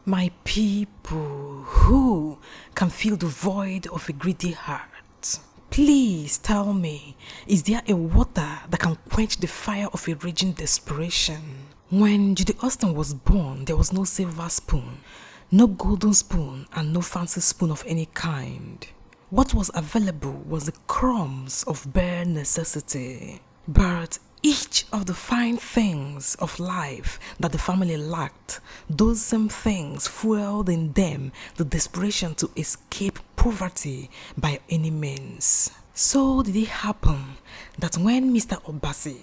My people, who can feel the void of a greedy heart? Please tell me, is there a water that can quench the fire of a raging desperation? When Judy Austin was born, there was no silver spoon, no golden spoon, and no fancy spoon of any kind. What was available was the crumbs of bare necessity. But each of the fine things of life that the family lacked, those same things fueled in them the desperation to escape poverty by any means. So did it happen that when Mr. Obasi,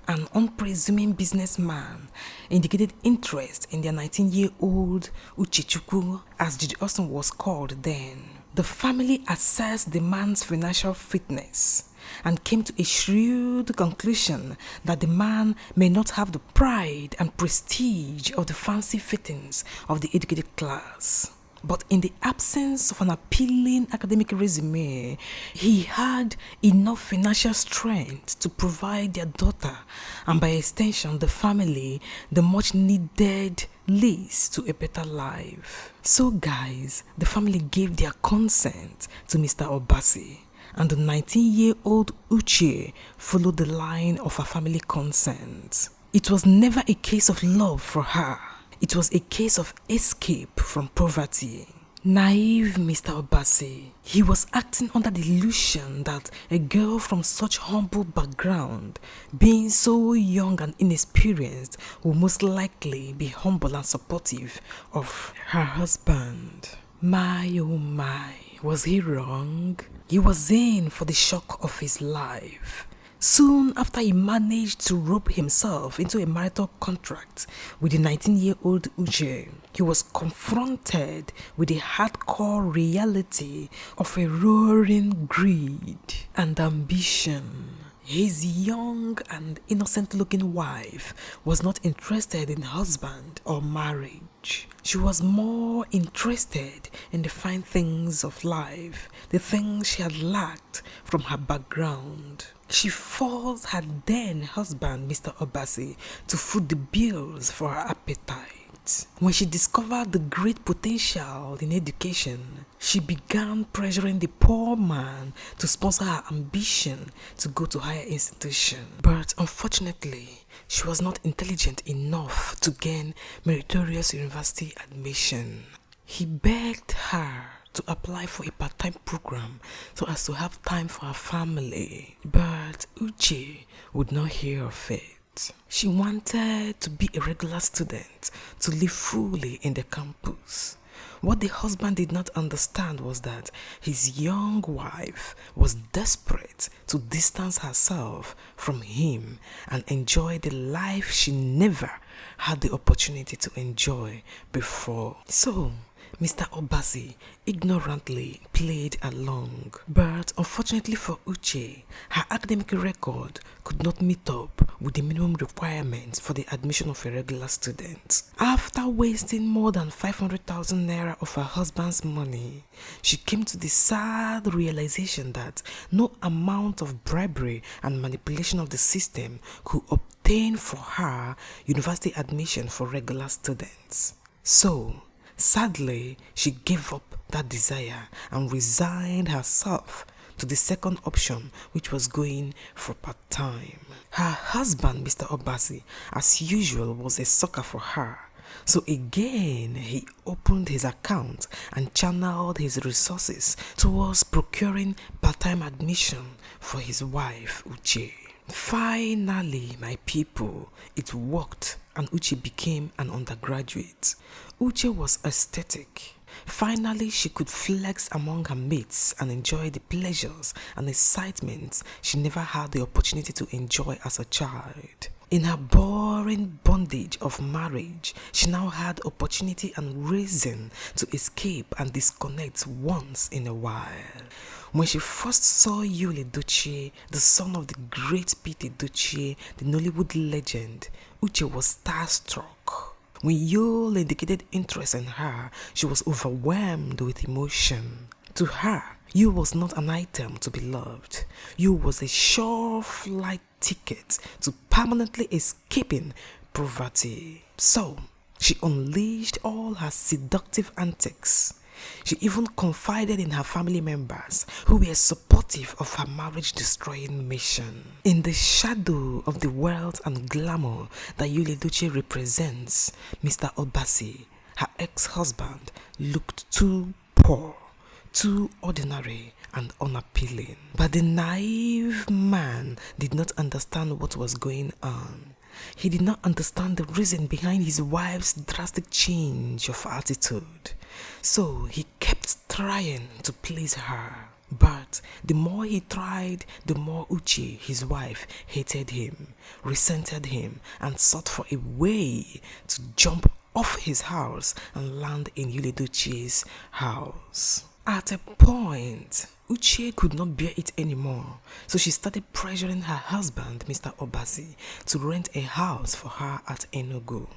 an unpresuming businessman, indicated interest in their 19-year-old Uchechukwu, as Judy Austin was called then, the family assessed the man's financial fitness and came to a shrewd conclusion that the man may not have the pride and prestige of the fancy fittings of the educated class. But in the absence of an appealing academic resume, he had enough financial strength to provide their daughter, and by extension the family, the much needed lease to a better life. So guys, the family gave their consent to Mr. Obasi, and the 19-year-old Uche followed the line of her family consent. It was never a case of love for her. It was a case of escape from poverty. Naive Mr. Obasi, he was acting under the illusion that a girl from such humble background, being so young and inexperienced, would most likely be humble and supportive of her husband. My oh my, was he wrong? He was in for the shock of his life. Soon after he managed to rope himself into a marital contract with the 19-year-old Uche, he was confronted with the hardcore reality of a roaring greed and ambition. His young and innocent-looking wife was not interested in husband or marriage. She was more interested in the fine things of life, the things she had lacked from her background. She forced her then husband, Mr. Obasi, to foot the bills for her appetite. When she discovered the great potential in education, she began pressuring the poor man to sponsor her ambition to go to higher institution. But unfortunately, she was not intelligent enough to gain meritorious university admission. He begged her to apply for a part-time program so as to have time for her family. But Uche would not hear of it. She wanted to be a regular student, to live fully in the campus. What the husband did not understand was that his young wife was desperate to distance herself from him and enjoy the life she never had the opportunity to enjoy before. So, Mr. Obasi ignorantly played along. But unfortunately for Uche, her academic record could not meet up with the minimum requirements for the admission of a regular student. After wasting more than 500,000 naira of her husband's money, she came to the sad realization that no amount of bribery and manipulation of the system could obtain for her university admission for regular students. So, sadly, she gave up that desire and resigned herself to the second option, which was going for part-time. Her husband, Mr. Obasi, as usual, was a sucker for her. So again, he opened his account and channeled his resources towards procuring part-time admission for his wife, Uche. Finally, my people, it worked and Uche became an undergraduate. Uche was ecstatic. Finally, she could flex among her mates and enjoy the pleasures and excitements she never had the opportunity to enjoy as a child. In her boring bondage of marriage, she now had opportunity and reason to escape and disconnect once in a while. When she first saw Yul Edochie, the son of the great Pete Edochie, the Nollywood legend, Uche was starstruck. When Yul indicated interest in her, she was overwhelmed with emotion. To her, Yul was not an item to be loved. Yul was a sure flight ticket to permanently escaping poverty. So, She unleashed all her seductive antics. She even confided in her family members who were supportive of her marriage-destroying mission. In the shadow of the wealth and glamour that Yul Edochie represents, Mr. Obasi, her ex-husband, looked too poor, too ordinary and unappealing. But the naive man did not understand what was going on. He did not understand the reason behind his wife's drastic change of attitude. So he kept trying to please her. But the more he tried, the more Uche, his wife, hated him, resented him, and sought for a way to jump off his house and land in Yul Edochie's house. At a point, Uche could not bear it anymore, so she started pressuring her husband, Mr. Obasi, to rent a house for her at Enugu.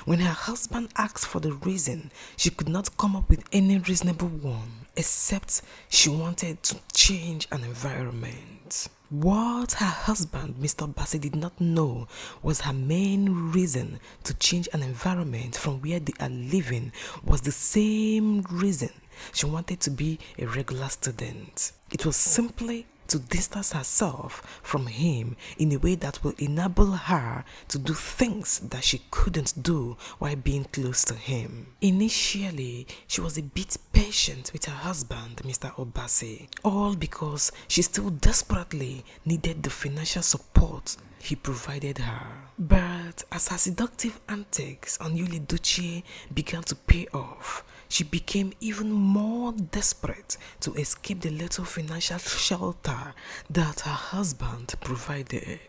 When her husband asked for the reason, she could not come up with any reasonable one, except she wanted to change an environment. What her husband, Mr. Obasi, did not know was her main reason to change an environment from where they are living was the same reason she wanted to be a regular student. It was simply to distance herself from him in a way that will enable her to do things that she couldn't do while being close to him. Initially, she was a bit patient with her husband, Mr. Obasi, all because she still desperately needed the financial support he provided her. But as her seductive antics on Yul Edochie began to pay off, she became even more desperate to escape the little financial shelter that her husband provided.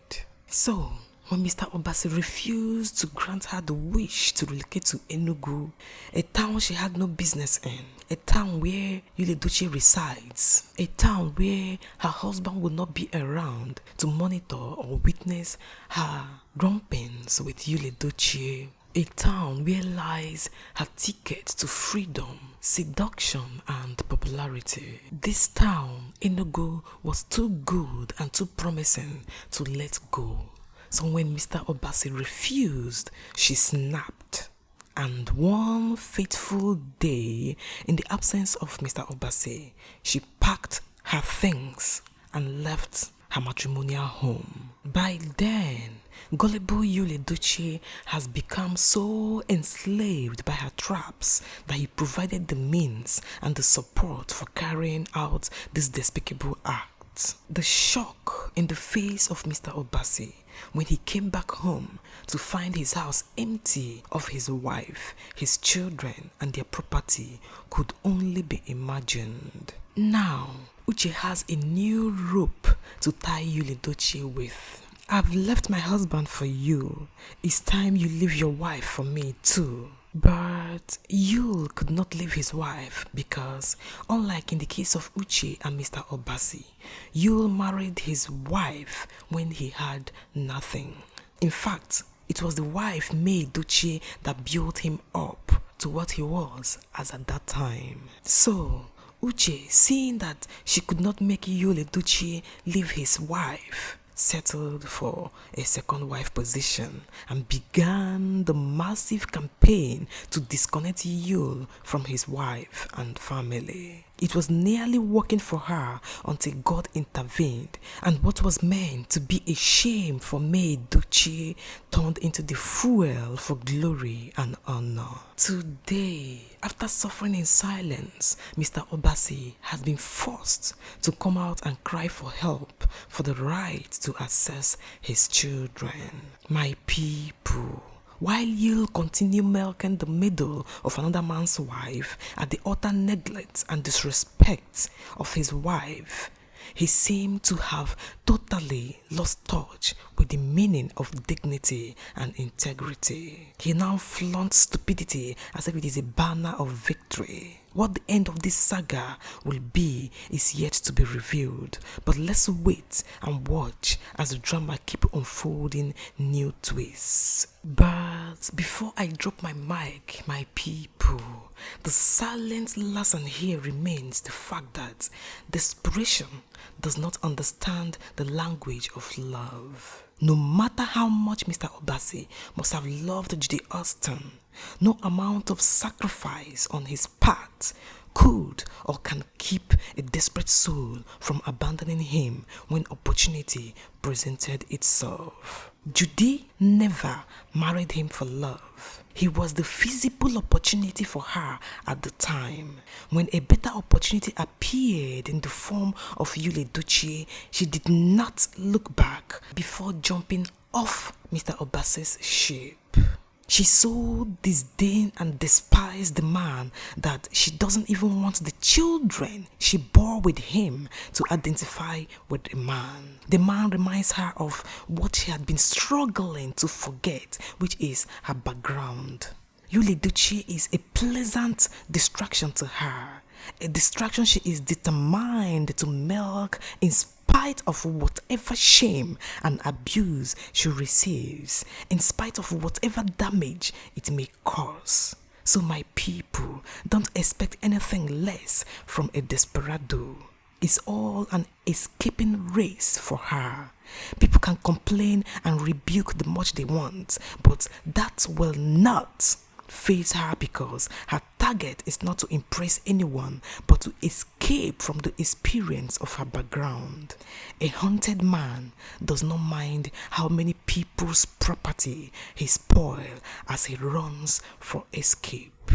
So, when Mr. Obasi refused to grant her the wish to relocate to Enugu, a town she had no business in, a town where Yul Edochie resides, a town where her husband would not be around to monitor or witness her rompings with Yul Edochie, a town where lies her ticket to freedom, seduction, and popularity. This town, Enugu, was too good and too promising to let go. So when Mr. Obasi refused, she snapped. And one fateful day, in the absence of Mr. Obasi, she packed her things and left her matrimonial home. By then, gullible Yul Edochie has become so enslaved by her traps that he provided the means and the support for carrying out this despicable act. The shock in the face of Mr. Obasi when he came back home to find his house empty of his wife, his children, and their property could only be imagined. Now, Uche has a new rope to tie Yul Edochie with. I've left my husband for you. It's time you leave your wife for me too. But Yul could not leave his wife because, unlike in the case of Uche and Mr. Obasi, Yul married his wife when he had nothing. In fact, it was the wife, May Edochie, that built him up to what he was as at that time. So, Uche, seeing that she could not make Yul Edochie leave his wife, settled for a second wife position and began the massive campaign to disconnect Yul from his wife and family. It was nearly working for her until God intervened, and what was meant to be a shame for May Edochie turned into the fuel for glory and honor. Today, after suffering in silence, Mr. Obasi has been forced to come out and cry for help for the right to access his children. My people, while Yul continued milking the middle of another man's wife at the utter neglect and disrespect of his wife, he seemed to have totally lost touch with the meaning of dignity and integrity. He now flaunts stupidity as if it is a banner of victory. What the end of this saga will be is yet to be revealed, but let's wait and watch as the drama keeps unfolding new twists. But before I drop my mic, my people, the silent lesson here remains the fact that desperation does not understand the language of love. No matter how much Mr. Obasi must have loved Judy Austin, No amount of sacrifice on his part could or can keep a desperate soul from abandoning him when opportunity presented itself. Judy never married him for love. He was the feasible opportunity for her at the time. When a better opportunity appeared in the form of Yul Edochie, she did not look back before jumping off Mr. Obase's ship. She so disdained and despised the man that she doesn't even want the children she bore with him to identify with the man. The man reminds her of what she had been struggling to forget, which is her background. Yul Edochie is a pleasant distraction to her, a distraction she is determined to milk in spite of whatever shame and abuse she receives, in spite of whatever damage it may cause. So my people, don't expect anything less from a desperado. It's all an escaping race for her. People can complain and rebuke the much they want, but that will not faze her, because her target is not to impress anyone but to escape from the experience of her background. A haunted man does not mind how many people's property he spoils as he runs for escape.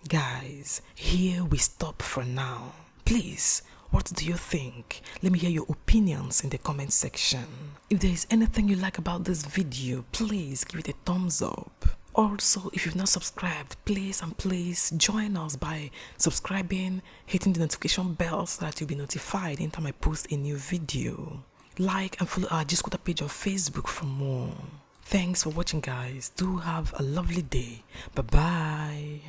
Guys, here we stop for now. Please, what do you think? Let me hear your opinions in the comment section. If there is anything you like about this video, please give it a thumbs up. Also, if you've not subscribed, please join us by subscribing, hitting the notification bell so that you'll be notified anytime I post a new video. Like and follow our Discord page on Facebook for more. Thanks for watching, guys. Do have a lovely day. Bye bye.